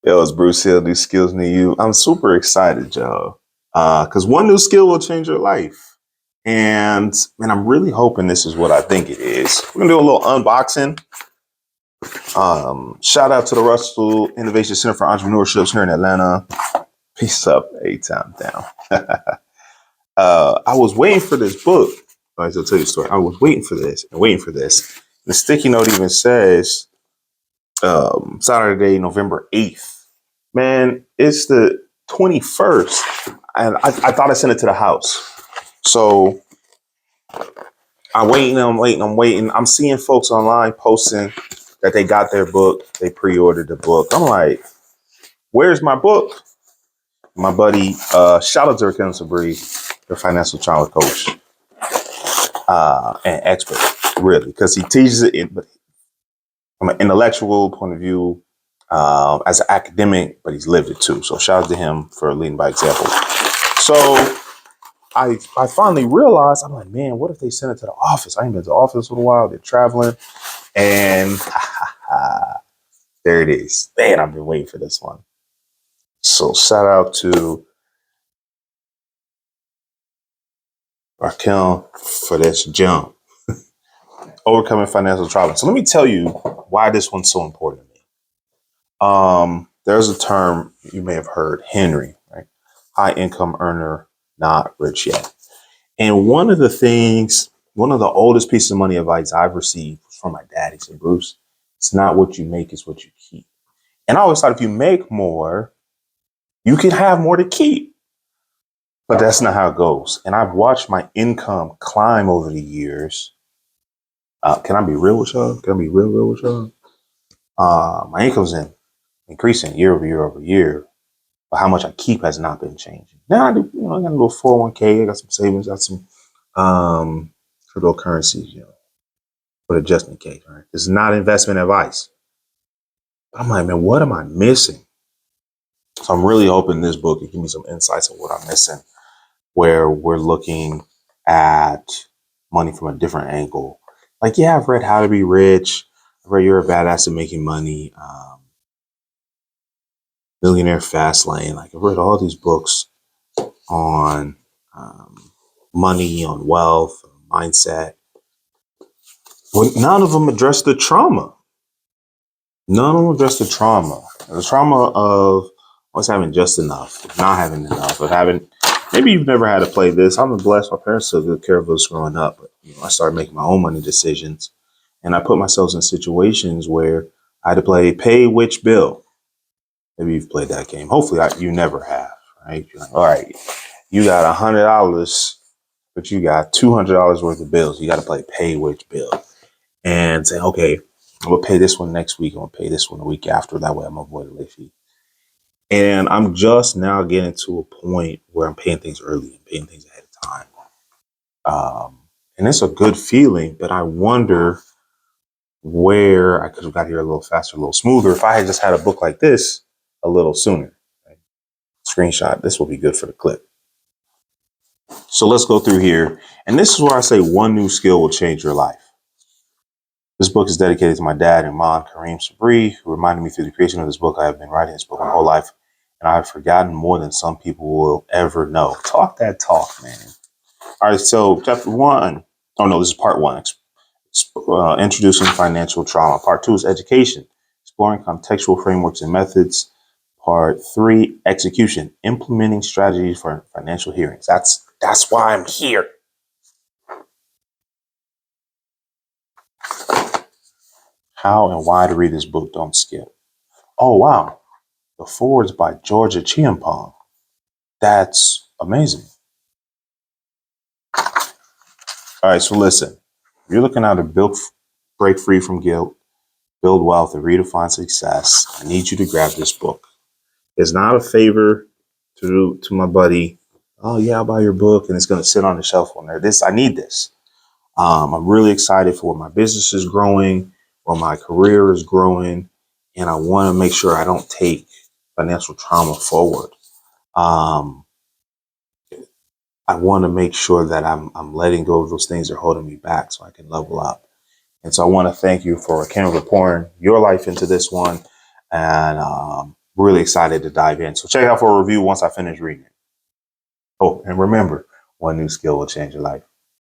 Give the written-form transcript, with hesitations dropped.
Yo, it's Bruce Hill, New Skills New You. I'm super excited, y'all. Because one new skill will change your life. And man, I'm really hoping this is what I think it is. We're gonna do a little unboxing. Shout out to the Russell Innovation Center for Entrepreneurship here in Atlanta. Peace up, A-Town down. I was waiting for this book. I'll tell you a story. I was waiting for this and waiting for this. The sticky note even says Saturday, November 8th. Man, it's the 21st. And I thought I sent it to the house. So I'm waiting. I'm seeing folks online posting that they got their book. They pre-ordered the book. I'm like, where's my book? My buddy, shout out to Rakim Sabri, the financial trauma coach and expert, really, because he teaches it from an intellectual point of view, as an academic, but he's lived it too. So shout out to him for leading by example. So I finally realized, I'm like, man, what if they send it to the office? I ain't been to the office in a while. They're traveling. And there it is. Man, I've been waiting for this one. So shout out to Raquel for this jump. Overcoming financial trauma. So let me tell you why this one's so important to me. There's a term you may have heard, Henry, right? High income earner, not rich yet. And one of the oldest pieces of money advice I've received was from my dad. He said, Bruce, it's not what you make, it's what you keep. And I always thought if you make more, you can have more to keep. But that's not how it goes. And I've watched my income climb over the years. Can I be real with y'all? Can I be real with y'all? My income's increasing year over year. But how much I keep has not been changing. Now I do, I got a little 401k, I got some savings, got some cryptocurrencies, but just in case, right? This is not investment advice. But I'm like, man, what am I missing? So I'm really hoping this book can give me some insights on what I'm missing, where we're looking at money from a different angle. Like, yeah, I've read How to Be Rich. I've read You're a Badass at Making Money, Millionaire Fast Lane. Like, I've read all these books on money, on wealth, mindset. But none of them address the trauma. None of them address the trauma. The trauma of always having just enough, not having enough, of having, maybe you've never had to play this. I'm blessed. My parents took good care of us growing up. But I started making my own money decisions. And I put myself in situations where I had to play pay which bill. Maybe you've played that game. Hopefully you never have, right? You're like, all right, you got $100, but you got $200 worth of bills. You got to play pay which bill and say, okay, I'm going to pay this one next week. I'm going to pay this one the week after. That way I'm avoiding late fee. And I'm just now getting to a point where I'm paying things early and paying things ahead of time. And it's a good feeling, but I wonder where I could have got here a little faster, a little smoother if I had just had a book like this a little sooner. Right? Screenshot. This will be good for the clip. So let's go through here. And this is where I say one new skill will change your life. This book is dedicated to my dad and mom, Kareem Sabri, who reminded me through the creation of this book. I have been writing this book my whole life, and I've forgotten more than some people will ever know. Talk that talk, man. All right, so chapter 1. Oh, no, this is part 1. Introducing financial trauma. Part 2 is education, exploring contextual frameworks and methods. Part 3, execution, implementing strategies for financial hearings. That's why I'm here. How and why to read this book, don't skip. Oh, wow. The foreword's by Georgia Chiampong. That's amazing. All right, so listen. If you're looking how to break free from guilt, build wealth, and redefine success, I need you to grab this book. It's not a favor to my buddy. Oh, yeah, I'll buy your book, and it's going to sit on the shelf on there. I need this. I'm really excited for where my business is growing, where my career is growing, and I want to make sure I don't take financial trauma forward. I want to make sure that I'm letting go of those things that are holding me back so I can level up. And so I want to thank you for pouring your life into this one. And Really excited to dive in. So check out for a review once I finish reading it. Oh, and remember, one new skill will change your life.